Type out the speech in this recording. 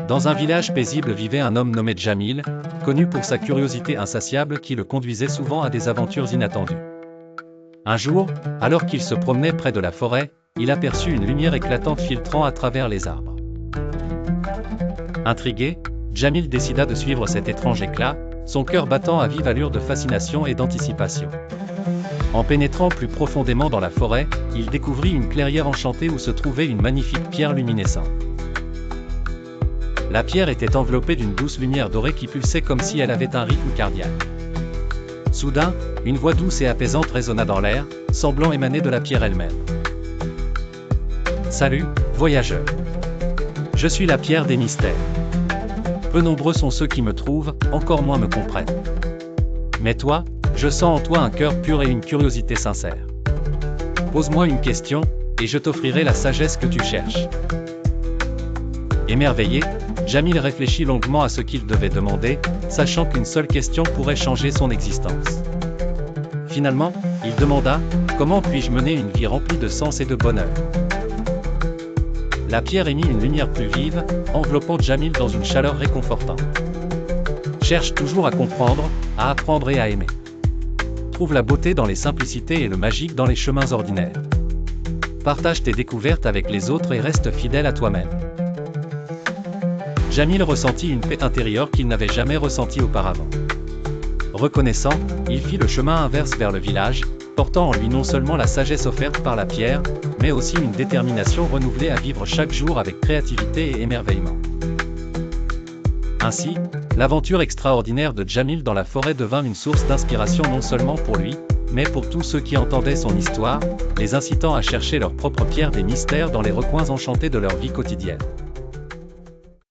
Dans un village paisible vivait un homme nommé Djamil, connu pour sa curiosité insatiable qui le conduisait souvent à des aventures inattendues. Un jour, alors qu'il se promenait près de la forêt, il aperçut une lumière éclatante filtrant à travers les arbres. Intrigué, Djamil décida de suivre cet étrange éclat, son cœur battant à vive allure de fascination et d'anticipation. En pénétrant plus profondément dans la forêt, il découvrit une clairière enchantée où se trouvait une magnifique pierre luminescente. La pierre était enveloppée d'une douce lumière dorée qui pulsait comme si elle avait un rythme cardiaque. Soudain, une voix douce et apaisante résonna dans l'air, semblant émaner de la pierre elle-même. « Salut, voyageur. Je suis la pierre des mystères. Peu nombreux sont ceux qui me trouvent, encore moins me comprennent. Mais toi, je sens en toi un cœur pur et une curiosité sincère. Pose-moi une question, et je t'offrirai la sagesse que tu cherches. » Émerveillé, Djamil réfléchit longuement à ce qu'il devait demander, sachant qu'une seule question pourrait changer son existence. Finalement, il demanda « Comment puis-je mener une vie remplie de sens et de bonheur ?» La pierre émit une lumière plus vive, enveloppant Djamil dans une chaleur réconfortante. Cherche toujours à comprendre, à apprendre et à aimer. Trouve la beauté dans les simplicités et le magique dans les chemins ordinaires. Partage tes découvertes avec les autres et reste fidèle à toi-même. Djamil ressentit une paix intérieure qu'il n'avait jamais ressentie auparavant. Reconnaissant, il fit le chemin inverse vers le village, portant en lui non seulement la sagesse offerte par la pierre, mais aussi une détermination renouvelée à vivre chaque jour avec créativité et émerveillement. Ainsi, l'aventure extraordinaire de Djamil dans la forêt devint une source d'inspiration non seulement pour lui, mais pour tous ceux qui entendaient son histoire, les incitant à chercher leur propre pierre des mystères dans les recoins enchantés de leur vie quotidienne.